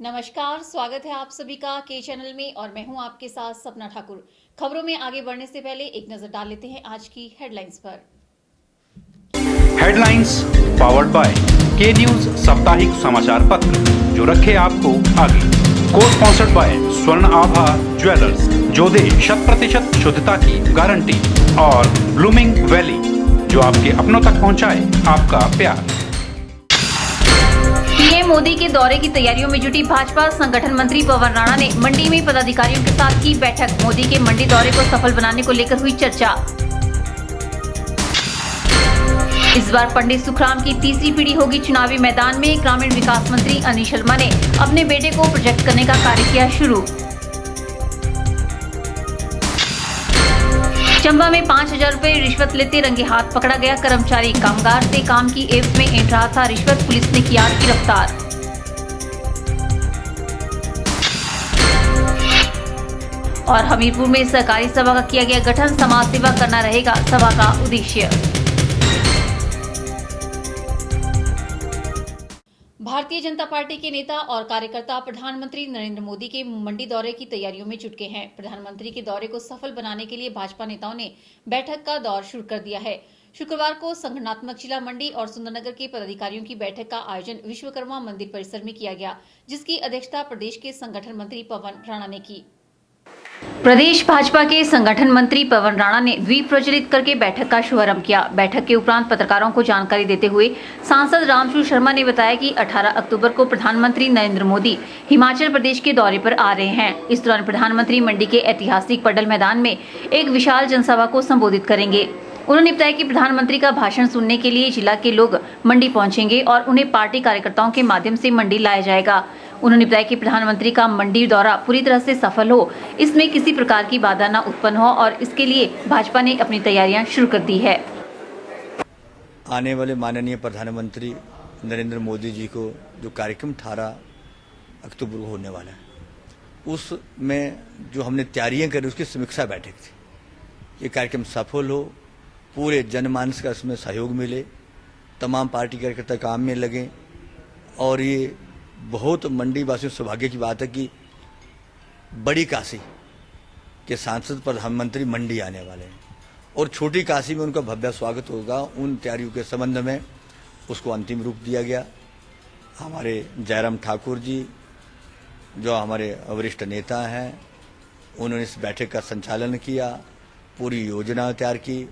नमस्कार, स्वागत है आप सभी का के चैनल में और मैं हूं आपके साथ सपना ठाकुर। खबरों में आगे बढ़ने से पहले एक नजर डाल लेते हैं आज की हेडलाइंस पर। हेडलाइंस पावर्ड बाय के न्यूज साप्ताहिक समाचार पत्र, जो रखे आपको आगे। को स्पॉन्सर्ड बाय स्वर्ण आभा ज्वेलर्स, जो दे 100% शुद्धता की गारंटी, और ब्लूमिंग वैली, जो आपके अपनों तक पहुंचाए आपका प्यार। पीएम मोदी के दौरे की तैयारियों में जुटी भाजपा संगठन मंत्री पवन राणा ने मंडी में पदाधिकारियों के साथ की बैठक। मोदी के मंडी दौरे को सफल बनाने को लेकर हुई चर्चा। इस बार पंडित सुखराम की तीसरी पीढ़ी होगी चुनावी मैदान में। ग्रामीण विकास मंत्री अनिल शर्मा ने अपने बेटे को प्रोजेक्ट करने का कार्य किया शुरू। चंबा में 5,000 रुपए रिश्वत लेते रंगे हाथ पकड़ा गया कर्मचारी। कामगार से काम की एवज में ऐंठ रहा था रिश्वत, पुलिस ने किया गिरफ्तार। और हमीरपुर में सहकारी सभा का किया गया गठन, समाज सेवा करना रहेगा सभा का उद्देश्य। भारतीय जनता पार्टी के नेता और कार्यकर्ता प्रधानमंत्री नरेंद्र मोदी के मंडी दौरे की तैयारियों में जुट गए हैं। प्रधानमंत्री के दौरे को सफल बनाने के लिए भाजपा नेताओं ने बैठक का दौर शुरू कर दिया है। शुक्रवार को संगठनात्मक जिला मंडी और सुंदरनगर के पदाधिकारियों की बैठक का आयोजन विश्वकर्मा मंदिर परिसर में किया गया, जिसकी अध्यक्षता प्रदेश के संगठन मंत्री पवन राणा ने की। प्रदेश भाजपा के संगठन मंत्री पवन राणा ने द्वीप प्रज्वलित करके बैठक का शुभारंभ किया। बैठक के उपरांत पत्रकारों को जानकारी देते हुए सांसद रामशु शर्मा ने बताया कि 18 अक्टूबर को प्रधानमंत्री नरेंद्र मोदी हिमाचल प्रदेश के दौरे पर आ रहे हैं। इस दौरान प्रधानमंत्री मंडी के ऐतिहासिक पडल मैदान में एक विशाल जनसभा को संबोधित करेंगे। उन्होंने बताया कि प्रधानमंत्री का भाषण सुनने के लिए जिला के लोग मंडी पहुंचेंगे और उन्हें पार्टी कार्यकर्ताओं के माध्यम से मंडी लाया जाएगा। उन्होंने बताया कि प्रधानमंत्री का मंडी दौरा पूरी तरह से सफल हो, इसमें किसी प्रकार की बाधा न उत्पन्न हो, और इसके लिए भाजपा ने अपनी तैयारियां शुरू कर दी है। आने वाले माननीय प्रधानमंत्री नरेंद्र मोदी जी को जो कार्यक्रम 18 अक्टूबर को होने वाला है, उसमें जो हमने तैयारियां करी उसकी समीक्षा बैठक थी। ये कार्यक्रम सफल हो, पूरे जनमानस का इसमें सहयोग मिले, तमाम पार्टी कार्यकर्ता काम में लगे, और ये बहुत मंडी वासियों सौभाग्य की बात है कि बड़ी काशी के सांसद प्रधानमंत्री मंडी आने वाले हैं और छोटी काशी में उनका भव्य स्वागत होगा। उन तैयारियों के संबंध में उसको अंतिम रूप दिया गया। हमारे जयराम ठाकुर जी, जो हमारे वरिष्ठ नेता हैं, उन्होंने इस बैठक का संचालन किया, पूरी योजना तैयार की,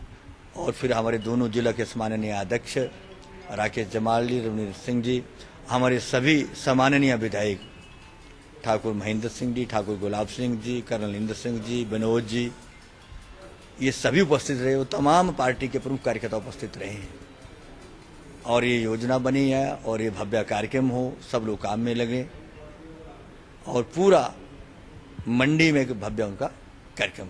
और फिर हमारे दोनों जिला के सम्माननीय अध्यक्ष राकेश जमाल जी, रवनीत सिंह जी, हमारे सभी सम्माननीय विधायक ठाकुर महेंद्र सिंह जी, ठाकुर गुलाब सिंह जी, कर्नल इंद्र सिंह जी, विनोद जी, ये सभी उपस्थित रहे। वो तमाम पार्टी के प्रमुख कार्यकर्ता उपस्थित रहे हैं और ये योजना बनी है और ये भव्य कार्यक्रम हो, सब लोग काम में लगे और पूरा मंडी में एक भव्य उनका कार्यक्रम।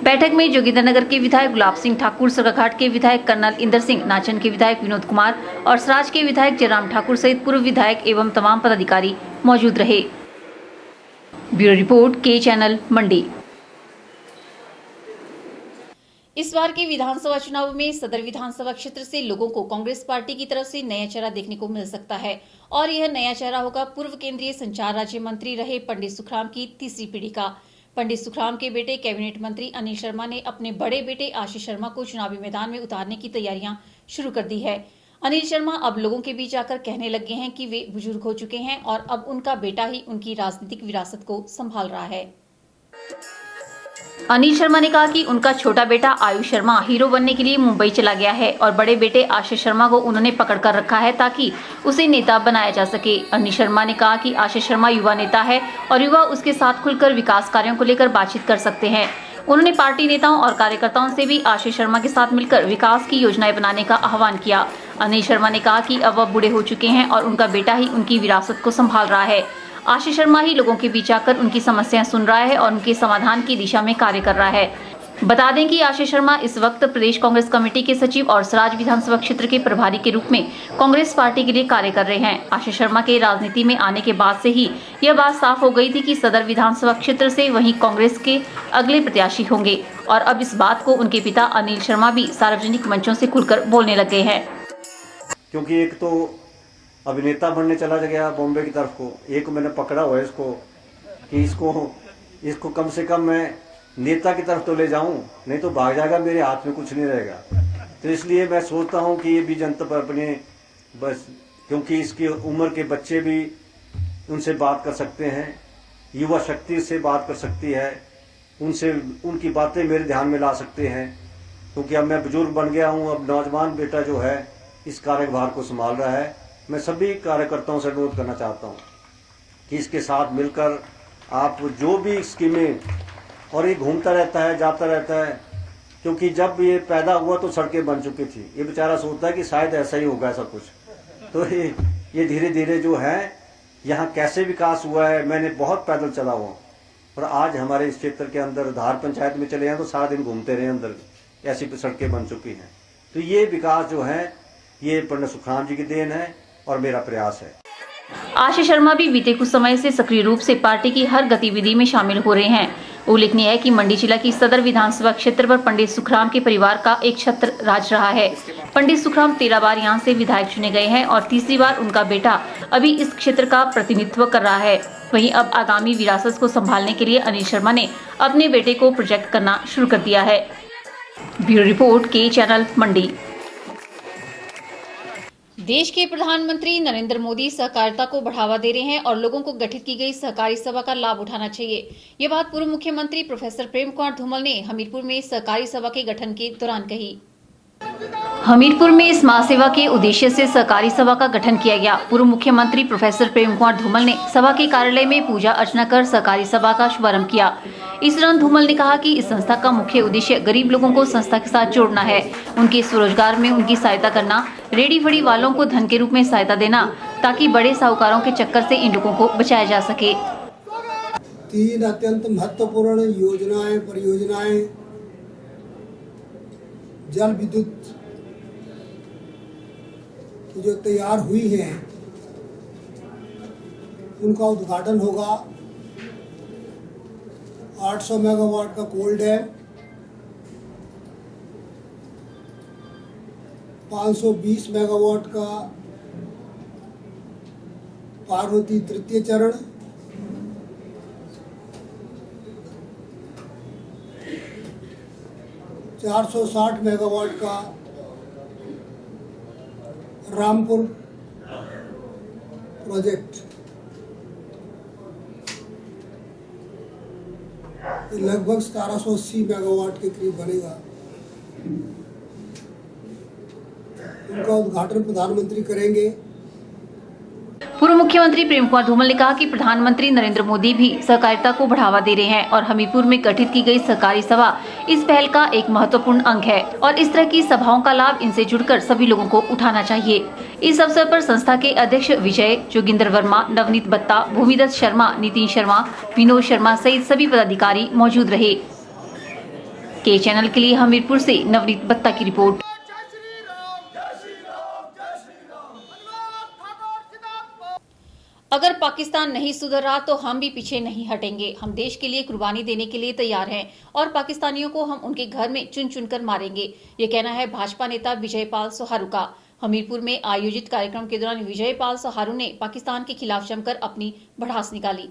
बैठक में जोगिंद्रनगर के विधायक गुलाब सिंह ठाकुर, सरकाघाट के विधायक कर्नल इंदर सिंह, नाचन के विधायक विनोद कुमार और सराज के विधायक जयराम ठाकुर सहित पूर्व विधायक एवं तमाम पदाधिकारी मौजूद रहे। ब्यूरो रिपोर्ट, के चैनल, मंडी। इस बार के विधानसभा चुनाव में सदर विधानसभा क्षेत्र से लोगों को कांग्रेस पार्टी की तरफ से नया चेहरा देखने को मिल सकता है, और यह नया चेहरा होगा पूर्व केंद्रीय संचार राज्य मंत्री रहे पंडित सुखराम की तीसरी पीढ़ी का। पंडित सुखराम के बेटे कैबिनेट मंत्री अनिल शर्मा ने अपने बड़े बेटे आशीष शर्मा को चुनावी मैदान में उतारने की तैयारियां शुरू कर दी है। अनिल शर्मा अब लोगों के बीच आकर कहने लगे हैं कि वे बुजुर्ग हो चुके हैं और अब उनका बेटा ही उनकी राजनीतिक विरासत को संभाल रहा है। अनिल शर्मा ने कहा कि उनका छोटा बेटा आयुष शर्मा हीरो बनने के लिए मुंबई चला गया है और बड़े बेटे आशीष शर्मा को उन्होंने पकड़ कर रखा है ताकि उसे नेता बनाया जा सके। अनिल शर्मा ने कहा कि आशीष शर्मा युवा नेता है और युवा उसके साथ खुलकर विकास कार्यों को लेकर बातचीत कर सकते हैं। उन्होंने पार्टी नेताओं और कार्यकर्ताओं से भी आशीष शर्मा के साथ मिलकर विकास की योजनाएं बनाने का आह्वान किया। अनिल शर्मा ने कहा कि अब वह बूढ़े हो चुके हैं और उनका बेटा ही उनकी विरासत को संभाल रहा है। आशीष शर्मा ही लोगों के बीच आकर उनकी समस्याएं सुन रहा है और उनके समाधान की दिशा में कार्य कर रहा है। बता दें कि आशीष शर्मा इस वक्त प्रदेश कांग्रेस कमेटी के सचिव और सराज विधानसभा क्षेत्र के प्रभारी के रूप में कांग्रेस पार्टी के लिए कार्य कर रहे हैं। आशीष शर्मा के राजनीति में आने के बाद से ही यह बात साफ हो गई थी कि सदर विधानसभा क्षेत्र से वहीं कांग्रेस के अगले प्रत्याशी होंगे, और अब इस बात को उनके पिता अनिल शर्मा भी सार्वजनिक मंचों से खुलकर बोलने लगे हैं। क्योंकि एक तो अभिनेता बनने चला गया बॉम्बे की तरफ को। एक मैंने पकड़ा हुआ है इसको कि इसको कम से कम मैं नेता की तरफ तो ले जाऊं, नहीं तो भाग जाएगा, मेरे हाथ में कुछ नहीं रहेगा। तो इसलिए मैं सोचता हूं कि ये भी जनता पर अपने बस, क्योंकि इसकी उम्र के बच्चे भी उनसे बात कर सकते हैं, युवा शक्ति से बात कर सकती है, उनसे उनकी बातें मेरे ध्यान में ला सकते हैं। क्योंकि अब मैं बुजुर्ग बन गया हूं, अब नौजवान बेटा जो है इस कार्यभार को संभाल रहा है। मैं सभी कार्यकर्ताओं से अनुरोध करना चाहता हूं कि इसके साथ मिलकर आप जो भी स्कीमें, और ये घूमता रहता है, जाता रहता है, क्योंकि जब ये पैदा हुआ तो सड़कें बन चुकी थी। ये बेचारा सोचता है कि शायद ऐसा ही होगा सब कुछ। तो ये धीरे धीरे जो है यहाँ कैसे विकास हुआ है, मैंने बहुत पैदल चला हुआ और आज हमारे इस क्षेत्र के अंदर धार पंचायत में चले हैं तो सारा दिन घूमते रहे अंदर, ऐसी सड़कें बन चुकी हैं। तो ये विकास जो है ये पंडित सुखराम जी की देन है और मेरा प्रयास है। आशीष शर्मा भी बीते कुछ समय से सक्रिय रूप से पार्टी की हर गतिविधि में शामिल हो रहे हैं। उल्लेखनीय है कि मंडी जिला की सदर विधानसभा क्षेत्र पर पंडित सुखराम के परिवार का एक छत्र राज रहा है। पंडित सुखराम 13 बार यहां से विधायक चुने गए हैं और तीसरी बार उनका बेटा अभी इस क्षेत्र का प्रतिनिधित्व कर रहा है। वहीं अब आगामी विरासत को संभालने के लिए अनिल शर्मा ने अपने बेटे को प्रोजेक्ट करना शुरू कर दिया है। ब्यूरो रिपोर्ट के चैनल मंडी। देश के प्रधानमंत्री नरेंद्र मोदी सहकारिता को बढ़ावा दे रहे हैं और लोगों को गठित की गई सहकारी सभा का लाभ उठाना चाहिए। ये बात पूर्व मुख्यमंत्री प्रोफेसर प्रेम कुमार धूमल ने हमीरपुर में सहकारी सभा के गठन के दौरान कही। हमीरपुर में इस महासेवा के उद्देश्य से सहकारी सभा का गठन किया गया। पूर्व मुख्यमंत्री प्रोफेसर प्रेम कुमार धूमल ने सभा के कार्यालय में पूजा अर्चना कर सहकारी सभा का शुभारंभ किया। इस दौरान धूमल ने कहा कि इस संस्था का मुख्य उद्देश्य गरीब लोगों को संस्था के साथ जोड़ना है, उनके स्वरोजगार में उनकी सहायता करना, रेडी फड़ी वालों को धन के रूप में सहायता देना, ताकि बड़े साहूकारों के चक्कर से इन लोगों को बचाया जा सके। 3 अत्यंत महत्वपूर्ण योजनाएं, परियोजनाएं जल विद्युत जो तैयार हुई हैं उनका उद्घाटन होगा। 800 मेगावाट का कोल डैम, 520 मेगावाट का पार्वती तृतीय चरण, 460 मेगावाट का रामपुर प्रोजेक्ट, लगभग 1780 मेगावाट के करीब बनेगा। उनका उद्घाटन प्रधानमंत्री करेंगे। पूर्व मुख्यमंत्री प्रेम कुमार धूमल ने कहा कि प्रधानमंत्री नरेंद्र मोदी भी सहकारिता को बढ़ावा दे रहे हैं और हमीरपुर में गठित की गई सहकारी सभा इस पहल का एक महत्वपूर्ण अंग है और इस तरह की सभाओं का लाभ इनसे जुड़कर सभी लोगों को उठाना चाहिए। इस अवसर पर संस्था के अध्यक्ष विजय, जोगिंदर वर्मा, नवनीत बत्ता, भूमिदत्त शर्मा, नितिन शर्मा, विनोद शर्मा सहित सभी पदाधिकारी मौजूद रहे। के चैनल के लिए हमीरपुर से नवनीत बत्ता की रिपोर्ट। अगर पाकिस्तान नहीं सुधर रहा तो हम भी पीछे नहीं हटेंगे। हम देश के लिए कुर्बानी देने के लिए तैयार हैं और पाकिस्तानियों को हम उनके घर में चुन चुनकर मारेंगे। ये कहना है भाजपा नेता विजयपाल सोहारू का। हमीरपुर में आयोजित कार्यक्रम के दौरान विजयपाल सोहारू ने पाकिस्तान के खिलाफ जमकर अपनी भड़ास निकाली।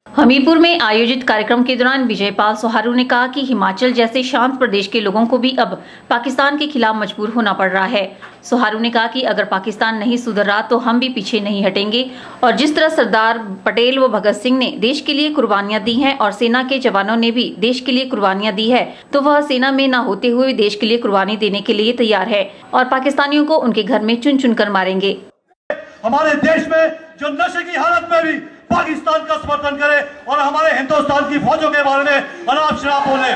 हमीरपुर में आयोजित कार्यक्रम के दौरान विजयपाल सोहारू ने कहा कि हिमाचल जैसे शांत प्रदेश के लोगों को भी अब पाकिस्तान के खिलाफ मजबूर होना पड़ रहा है। सोहारू ने कहा कि अगर पाकिस्तान नहीं सुधर रहा तो हम भी पीछे नहीं हटेंगे और जिस तरह सरदार पटेल व भगत सिंह ने देश के लिए कुर्बानियां दी हैं और सेना के जवानों ने भी देश के लिए कुर्बानियां दी है तो वह सेना में न होते हुए देश के लिए कुर्बानी देने के लिए तैयार है और पाकिस्तानियों को उनके घर में चुन चुन कर मारेंगे। हमारे देश में जो नशे की हालत में भी पाकिस्तान का समर्थन करे और हमारे हिंदुस्तान की फौजों के बारे में अनाप शनाप बोले,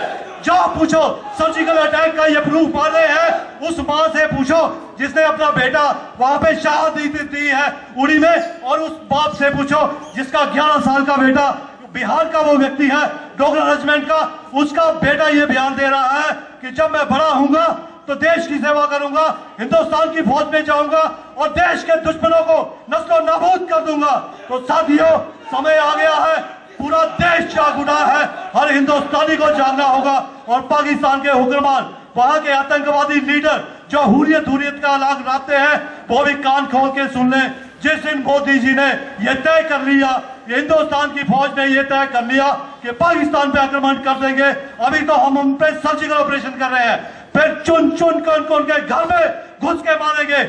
जाओ पूछो सर्जिकल अटैक का ये प्रूफ माने हैं उस मां से पूछो जिसने अपना बेटा वहां पे शहादत दी है उड़ी में, और उस बाप से पूछो जिसका 11 साल का बेटा बिहार का वो व्यक्ति है डोगरा रेजिमेंट का, उसका बेटा ये बयान दे रहा है कि जब मैं बड़ा होऊंगा तो देश की सेवा करूंगा, हिंदुस्तान की फौज में जाऊंगा और देश के दुश्मनों को नस्लो नाबूद कर दूंगा। तो साथियों समय आ गया है, पूरा देश जाग उठा है, हर हिंदुस्तानी को जागना होगा और पाकिस्तान के हुक्मरान, वहां के आतंकवादी लीडर जो हुर्रियत का लाग लाते हैं वो भी कान खोल के सुन लें। जिस दिन मोदी जी ने यह तय कर लिया, हिंदुस्तान की फौज ने यह तय कर लिया कि पाकिस्तान पे आक्रमण कर देंगे, अभी तो हम उन पे सर्जिकल ऑपरेशन कर रहे हैं, फिर चुन चुन कर उनके घर में घुस के मारेंगे।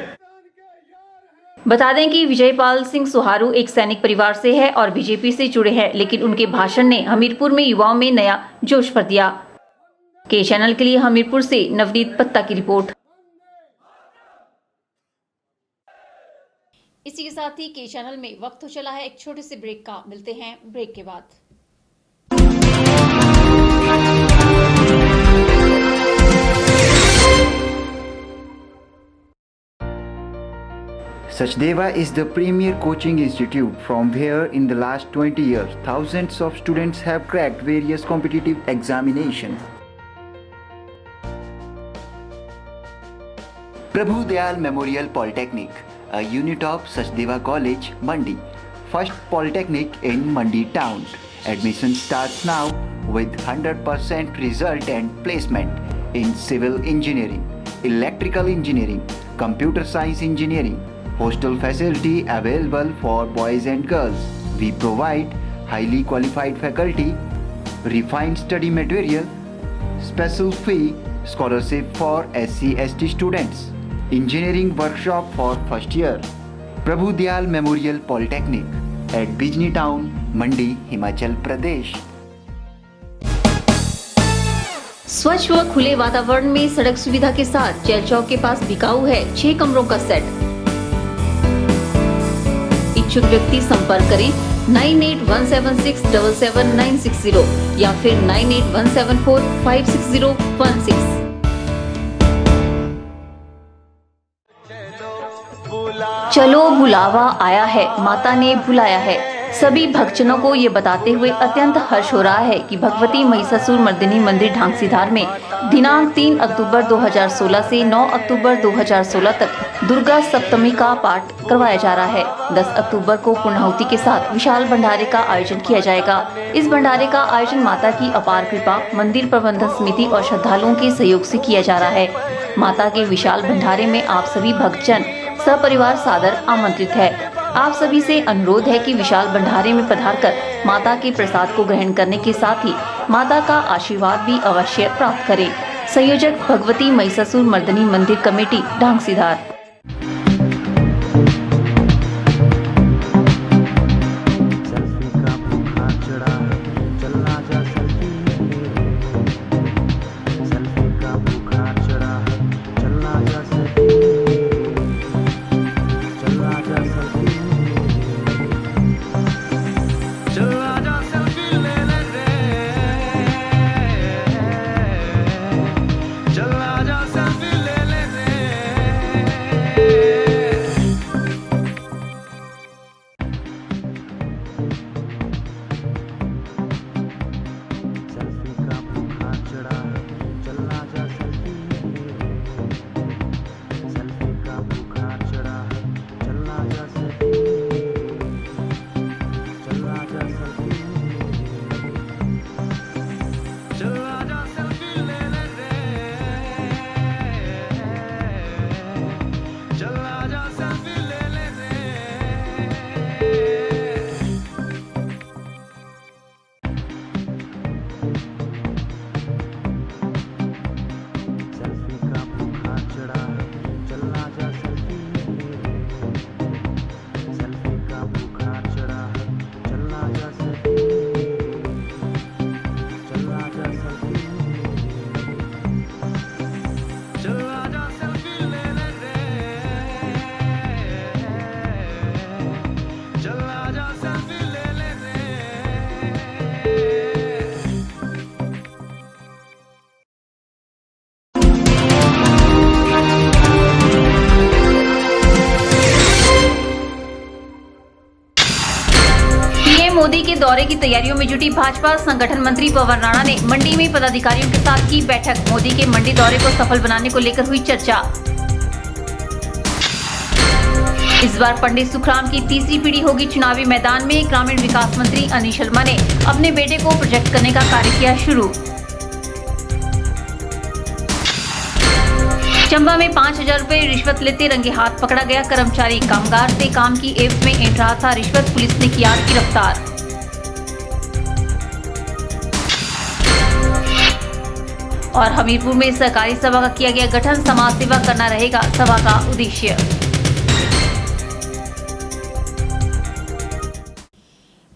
बता दें कि विजयपाल सिंह सुहारू एक सैनिक परिवार से है और बीजेपी से जुड़े हैं, लेकिन उनके भाषण ने हमीरपुर में युवाओं में नया जोश भर दिया। के चैनल के लिए हमीरपुर से नवनीत पत्ता की रिपोर्ट। इसी के साथ ही के चैनल में वक्त हो चला है एक छोटे से ब्रेक का। मिलते हैं ब्रेक के बाद। Sachdeva is the premier coaching institute from where in the last 20 years thousands of students have cracked various competitive examinations. Prabhu Dayal Memorial Polytechnic, a unit of Sachdeva College, Mandi, first polytechnic in Mandi town. Admission starts now with 100% result and placement in civil engineering, electrical engineering, computer science engineering. Hostel facility available for boys and girls. We provide highly qualified faculty, refined study material, special fee, scholarship for SC/ST students, engineering workshop for first year. Prabhu Dayal Memorial Polytechnic at Bijni Town, Mandi, Himachal Pradesh. स्वच्छ व खुले वातावरण में सड़क सुविधा के साथ jail चौक के पास बिकाऊ है 6 कमरों का सेट। इच्छुक व्यक्ति संपर्क करें 9817677960 या फिर 9817456016। चलो बुलावा आया है, माता ने बुलाया है। सभी भक्तजनों को ये बताते हुए अत्यंत हर्ष हो रहा है कि भगवती महिषासुर मर्दिनी मंदिर ढांगसीधार में दिनांक 3 अक्टूबर 2016 से 9 अक्टूबर 2016 तक दुर्गा सप्तमी का पाठ करवाया जा रहा है। 10 अक्टूबर को पूर्णाहुति के साथ विशाल भंडारे का आयोजन किया जाएगा। इस भंडारे का आयोजन माता की अपार कृपा, मंदिर प्रबंधन समिति और श्रद्धालुओं के सहयोग से किया जा रहा है। माता के विशाल भंडारे में आप सभी भक्तजन सपरिवार सादर आमंत्रित है। आप सभी से अनुरोध है कि विशाल भंडारे में पधारकर माता के प्रसाद को ग्रहण करने के साथ ही माता का आशीर्वाद भी अवश्य प्राप्त करें। संयोजक भगवती महिषासुर मर्दिनी मंदिर कमेटी ढांगसीधार। मोदी के दौरे की तैयारियों में जुटी भाजपा संगठन मंत्री पवन राणा ने मंडी में पदाधिकारियों के साथ की बैठक। मोदी के मंडी दौरे को सफल बनाने को लेकर हुई चर्चा। इस बार पंडित सुखराम की तीसरी पीढ़ी होगी चुनावी मैदान में। ग्रामीण विकास मंत्री अनिल शर्मा ने अपने बेटे को प्रोजेक्ट करने का कार्य किया शुरू। चंबा में 5,000 रुपए रिश्वत लेते रंगे हाथ पकड़ा गया कर्मचारी। कामगार से काम की एवज में ऐंठ रहा था रिश्वत, पुलिस ने किया गिरफ्तार। और हमीरपुर में सहकारी सभा का किया गया गठन, समाज सेवा करना रहेगा सभा का उद्देश्य।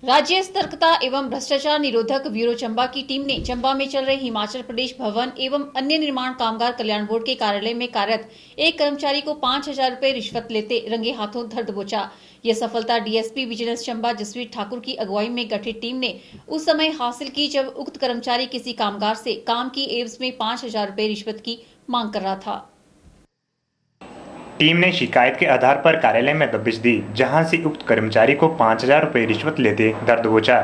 राज्य सतर्कता एवं भ्रष्टाचार निरोधक ब्यूरो चंबा की टीम ने चंबा में चल रहे हिमाचल प्रदेश भवन एवं अन्य निर्माण कामगार कल्याण बोर्ड के कार्यालय में कार्यरत एक कर्मचारी को 5,000 रुपए रिश्वत लेते रंगे हाथों धर दबोचा। यह सफलता डीएसपी विजिलेंस चंबा जसवीर ठाकुर की अगुवाई में गठित टीम ने उस समय हासिल की जब उक्त कर्मचारी किसी कामगार से काम की एवज में 5,000 रुपए रिश्वत की मांग कर रहा था। टीम ने शिकायत के आधार पर कार्यालय में दबिश दी, जहां से उक्त कर्मचारी को 5,000 रुपए रिश्वत लेते धर दबोचा।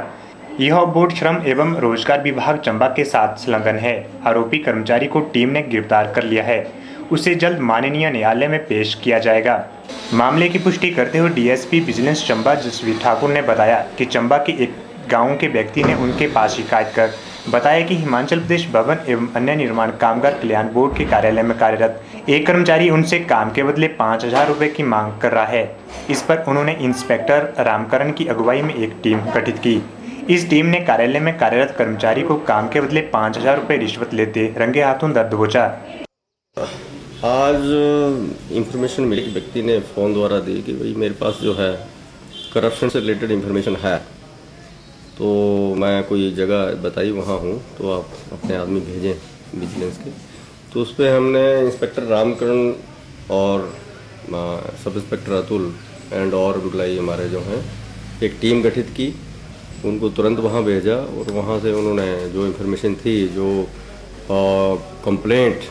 यह बोर्ड श्रम एवं रोजगार विभाग चंबा के साथ संलग्न है। आरोपी कर्मचारी को टीम ने गिरफ्तार कर लिया है। उसे जल्द माननीय न्यायालय में पेश किया जाएगा। मामले की पुष्टि करते हुए डीएसपी विजिलेंस चंबा जसवीर ठाकुर ने बताया कि चंबा के एक गाँव के व्यक्ति ने उनके पास शिकायत कर बताया कि हिमाचल प्रदेश भवन एवं अन्य निर्माण कामगार कल्याण बोर्ड के कार्यालय में कार्यरत एक कर्मचारी उनसे काम के बदले 5,000 रुपए की मांग कर रहा है। इस पर उन्होंने इंस्पेक्टर रामकरण की अगुवाई में एक टीम गठित की। इस टीम ने कार्यालय में कार्यरत कर्मचारी को काम के बदले 5,000 रुपए रिश्वत लेते रंगे हाथों धर दबोचा। आज इंफॉर्मेशन मिली, व्यक्ति ने फ़ोन द्वारा दी कि भाई मेरे पास जो है करप्शन से रिलेटेड इंफॉर्मेशन है, तो मैं कोई जगह बताई वहाँ हूँ, तो आप अपने आदमी भेजें विजिलेंस के। तो उस पर हमने इंस्पेक्टर रामकरण और सब इंस्पेक्टर अतुल एंड और एम्प्लाई हमारे जो हैं एक टीम गठित की। उनको तुरंत वहाँ भेजा और वहाँ से उन्होंने जो इन्फॉर्मेशन थी, जो कंप्लेंट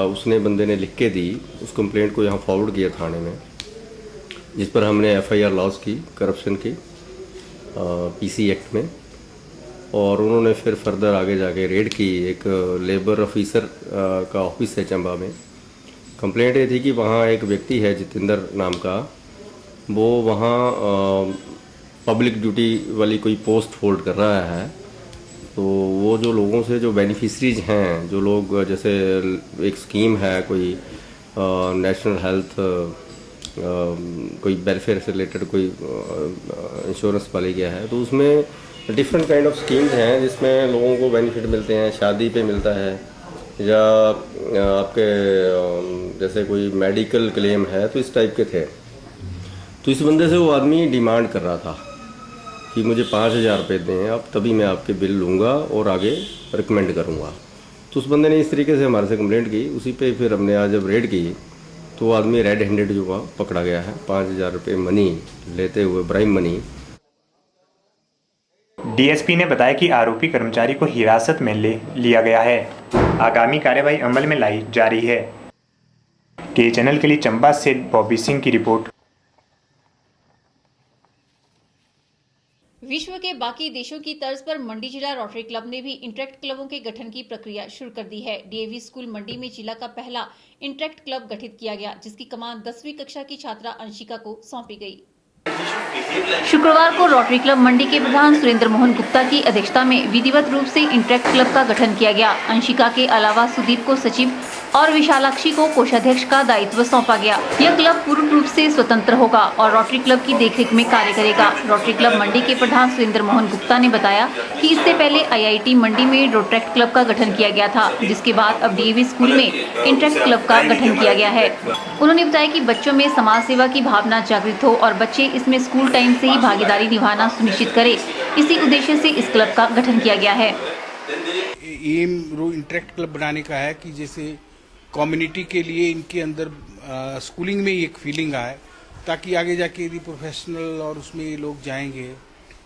उसने बंदे ने लिख के दी, उस कंप्लेंट को यहाँ फॉरवर्ड किया थाने में, जिस पर हमने FIR लॉन्च की करप्शन की PC एक्ट में। और उन्होंने फिर फर्दर आगे जाके रेड की। एक लेबर ऑफिसर का ऑफिस है चंबा में। कंप्लेंट ये थी कि वहाँ एक व्यक्ति है जितेंद्र नाम का, वो वहाँ पब्लिक ड्यूटी वाली कोई पोस्ट होल्ड कर रहा है। तो वो जो लोगों से जो बेनिफिशरीज हैं, जो लोग, जैसे एक स्कीम है कोई नेशनल हेल्थ कोई वेलफेयर से रिलेटेड कोई इंश्योरेंस वाली गया है, तो उसमें डिफरेंट काइंड ऑफ स्कीम्स हैं जिसमें लोगों को बेनिफिट मिलते हैं। शादी पे मिलता है, या आपके जैसे कोई मेडिकल क्लेम है, तो इस टाइप के थे। तो इस बंदे से वो आदमी डिमांड कर रहा था कि मुझे 5,000 रुपये दें आप, तभी मैं आपके बिल लूँगा और आगे रिकमेंड करूँगा। तो उस बंदे ने इस तरीके से हमारे से कंप्लेंट की। उसी पे फिर हमने आज जब रेड की तो आदमी रेड हैंडेड जो हुआ पकड़ा गया है, 5,000 रुपये मनी लेते हुए, ब्राइम मनी। डीएसपी ने बताया कि आरोपी कर्मचारी को हिरासत में ले लिया गया है। आगामी कार्यवाही अमल में लाई जा रही है। के चैनल के लिए चंबा से बॉबी सिंह की रिपोर्ट। विश्व के बाकी देशों की तर्ज पर मंडी जिला रोटरी क्लब ने भी इंटरेक्ट क्लबों के गठन की प्रक्रिया शुरू कर दी है। डीएवी स्कूल मंडी में जिला का पहला इंटरेक्ट क्लब गठित किया गया, जिसकी कमान 10वीं कक्षा की छात्रा अंशिका को सौंपी गई। शुक्रवार को रोटरी क्लब मंडी के प्रधान सुरेंद्र मोहन गुप्ता की अध्यक्षता में विधिवत रूप से इंटरेक्ट क्लब का गठन किया गया। अंशिका के अलावा सुदीप को सचिव और विशालाक्षी को कोषाध्यक्ष का दायित्व सौंपा गया। यह क्लब पूर्ण रूप से स्वतंत्र होगा और रोटरी क्लब की देखरेख में कार्य करेगा। रोटरी क्लब मंडी के प्रधान सुरेंद्र मोहन गुप्ता ने बताया कि इससे पहले IIT मंडी में रोटरेक्ट क्लब का गठन किया गया था, जिसके बाद अब डीएवी स्कूल में इंटरेक्ट क्लब का गठन किया गया है। उन्होंने बताया कि बच्चों में समाज सेवा की भावना जागृत हो और बच्चे इसमें स्कूल टाइम से ही भागीदारी निभाना सुनिश्चित करे, इसी उद्देश्य से इस क्लब का गठन किया गया है। एम इंटरेक्ट क्लब बनाने का है कि जैसे कम्युनिटी के लिए इनके अंदर स्कूलिंग में एक फीलिंग आए, ताकि आगे जाके यदि प्रोफेशनल और उसमें ये लोग जाएंगे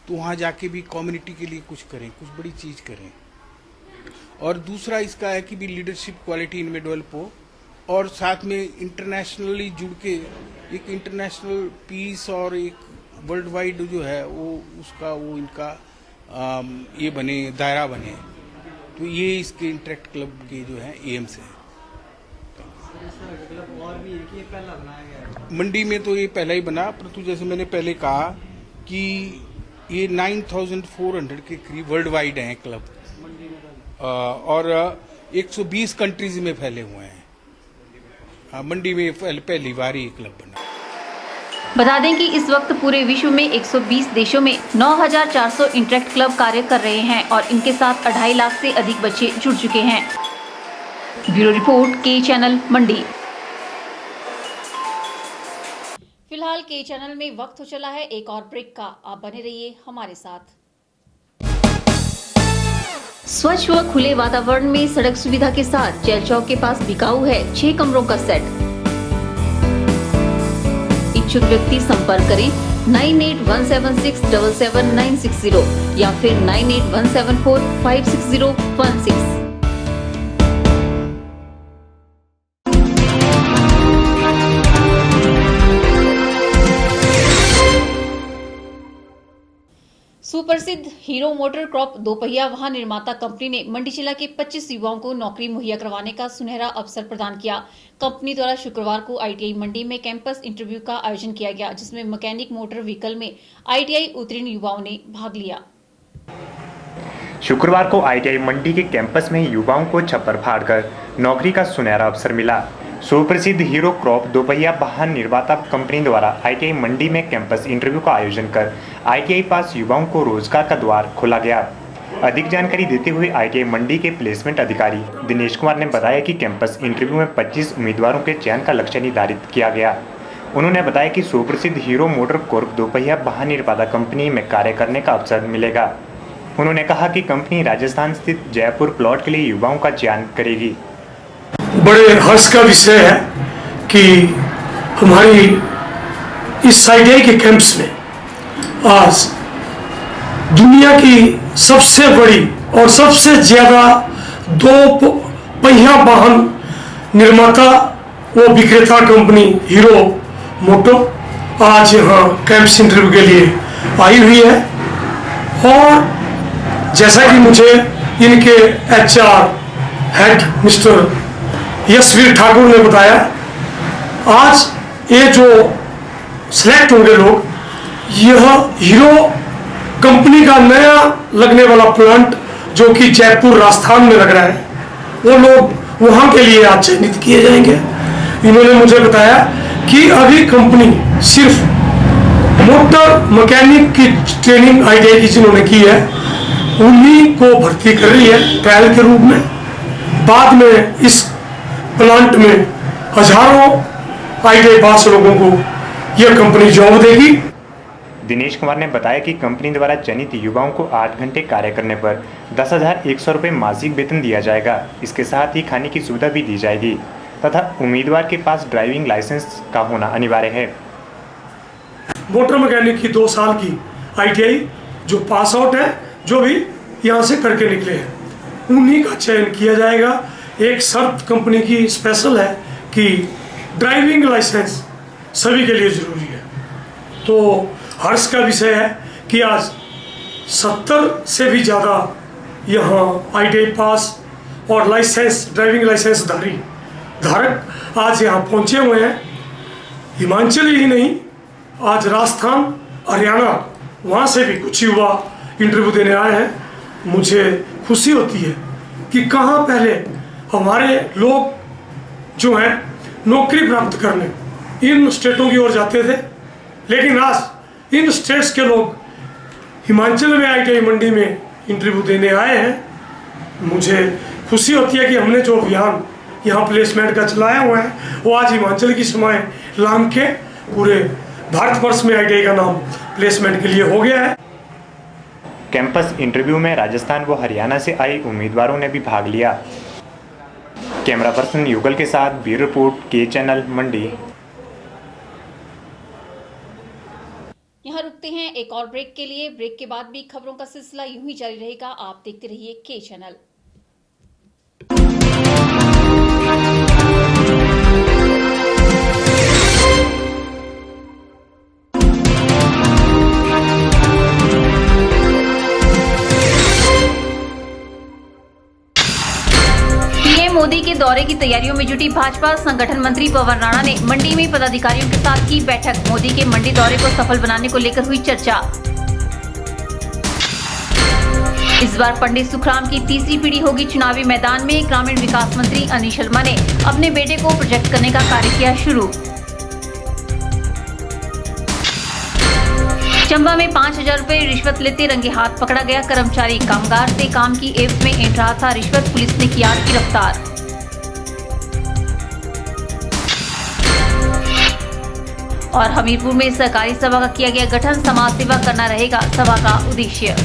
तो वहाँ जाके भी कम्युनिटी के लिए कुछ करें, कुछ बड़ी चीज़ करें। और दूसरा इसका है कि भी लीडरशिप क्वालिटी इनमें डेवलप हो और साथ में इंटरनेशनली जुड़ के एक इंटरनेशनल पीस और एक वर्ल्ड वाइड जो है वो उसका वो इनका ये बने, दायरा बने। तो ये इसके इंटरेक्ट क्लब के जो है एम्स हैं। मंडी में तो ये पहला ही बना, परंतु जैसे मैंने पहले कहा कि ये 9,400 के करीब वर्ल्ड वाइड हैं क्लब और 120 कंट्रीज में फैले हुए हैं। मंडी में पहली बार ही क्लब बना। बता दें कि इस वक्त पूरे विश्व में 120 देशों में 9,400 इंटरेक्ट क्लब कार्य कर रहे हैं और इनके साथ 2.5 लाख से अधिक बच्चे जुड़ चुके हैं। ब्यूरो रिपोर्ट, के चैनल मंडी। फिलहाल के चैनल में वक्त हो चला है एक और ब्रेक का, आप बने रहिए हमारे साथ। स्वच्छ व खुले वातावरण में सड़क सुविधा के साथ जेल चौक के पास बिकाऊ है 6 कमरों का सेट। इच्छुक व्यक्ति संपर्क करें 9817677960 या फिर 9817456016। सुप्रसिद्ध हीरो मोटर क्रॉप दोपहिया वाहन निर्माता कंपनी ने मंडी जिला के 25 युवाओं को नौकरी मुहैया करवाने का सुनहरा अवसर प्रदान किया। कंपनी द्वारा शुक्रवार को आईटीआई मंडी में कैंपस इंटरव्यू का आयोजन किया गया, जिसमें मैकेनिक मोटर व्हीकल में आईटीआई उत्तीर्ण युवाओं ने भाग लिया। शुक्रवार को आईटीआई मंडी के कैंपस में युवाओं को छप्पर फाड़कर नौकरी का सुनहरा अवसर मिला। सुप्रसिद्ध हीरो क्रॉप दोपहिया वाहन निर्माता कंपनी द्वारा आईटीआई मंडी में कैंपस इंटरव्यू का आयोजन कर आईटीआई पास युवाओं को रोजगार का द्वार खोला गया। अधिक जानकारी देते हुए आईटीआई मंडी के प्लेसमेंट अधिकारी दिनेश कुमार ने बताया कि कैंपस इंटरव्यू में 25 उम्मीदवारों के चयन का लक्ष्य निर्धारित किया गया। उन्होंने बताया कि सुप्रसिद्ध हीरो मोटर कॉर्प दोपहिया वाहन निर्माता कंपनी में कार्य करने का अवसर मिलेगा। उन्होंने कहा कि कंपनी राजस्थान स्थित जयपुर प्लॉट के लिए युवाओं का चयन करेगी। बड़े हर्ष का विषय है कि हमारी इस आईटीआई के कैंपस में आज दुनिया की सबसे बड़ी और सबसे ज्यादा 2 पहिया वाहन निर्माता वो विक्रेता कंपनी हीरो मोटो आज यहाँ कैंपस इंटरव्यू के लिए आई हुई है। और जैसा कि मुझे इनके HR head mister Yashveer Thakur ने बताया, आज ये जो सिलेक्ट होंगे लोग, यह हीरो कंपनी का नया लगने वाला प्लांट जो कि जयपुर राजस्थान में लग रहा है, वो लोग वहां के लिए आज चयनित किए जाएंगे। इन्होंने मुझे बताया कि अभी कंपनी सिर्फ मोटर मैकेनिक की ट्रेनिंग आईटीआई की जिन्होंने की है उन्हीं को भर्ती कर रही है ट्रायल के रूप में। बाद में इस प्लांट में हजारों आईटीआई पास लोगों को यह कंपनी जॉब देगी। दिनेश कुमार ने बताया कि कंपनी द्वारा चयनित युवाओं को 8 घंटे कार्य करने पर 10,100 रुपये मासिक वेतन दिया जाएगा। इसके साथ ही खाने की सुविधा भी दी जाएगी तथा उम्मीदवार के पास ड्राइविंग लाइसेंस का होना अनिवार्य है। मोटर मैकेनिक की 2 साल की आईटीआई जो पास आउट है, जो भी यहाँ से करके निकले हैं, उन्हीं का चयन किया जाएगा। एक शर्त कंपनी की स्पेशल है कि ड्राइविंग लाइसेंस सभी के लिए जरूरी है। तो हर्ष का विषय है कि आज 70 से भी ज़्यादा यहाँ आईटीआई पास और लाइसेंस ड्राइविंग लाइसेंस धारक आज यहाँ पहुँचे हुए हैं। हिमाचल ही नहीं, आज राजस्थान, हरियाणा, वहाँ से भी कुछ युवा इंटरव्यू देने आए हैं। मुझे खुशी होती है कि कहाँ पहले हमारे लोग जो हैं नौकरी प्राप्त करने इन स्टेटों की ओर जाते थे, लेकिन आज इन स्टेट्स के लोग हिमाचल में आईटीआई मंडी में इंटरव्यू देने आए हैं। मुझे खुशी होती है कि हमने जो अभियान यहाँ प्लेसमेंट का चलाया हुआ है वो आज हिमाचल की सीमाएं लांघ के पूरे भारतवर्ष में आईटीआई का नाम प्लेसमेंट के लिए हो गया है। कैंपस इंटरव्यू में राजस्थान व हरियाणा से आए उम्मीदवारों ने भी भाग लिया। कैमरा पर्सन युगल के साथ ब्यूरो रिपोर्ट, के चैनल मंडी। यहाँ रुकते हैं एक और ब्रेक के लिए। ब्रेक के बाद भी खबरों का सिलसिला यूं ही जारी रहेगा। आप देखते रहिए के चैनल। मोदी के दौरे की तैयारियों में जुटी भाजपा संगठन मंत्री पवन राणा ने मंडी में पदाधिकारियों के साथ की बैठक। मोदी के मंडी दौरे को सफल बनाने को लेकर हुई चर्चा। इस बार पंडित सुखराम की तीसरी पीढ़ी होगी चुनावी मैदान में। ग्रामीण विकास मंत्री अनिल शर्मा ने अपने बेटे को प्रोजेक्ट करने का कार्य किया शुरू। चंबा में 5,000 रुपए रिश्वत लेते रंगे हाथ पकड़ा गया कर्मचारी। कामगार से काम की एवज में ऐंठ रहा था रिश्वत, पुलिस ने किया गिरफ्तार। और हमीरपुर में सहकारी सभा का किया गया गठन, समाज सेवा करना रहेगा सभा का उद्देश्य।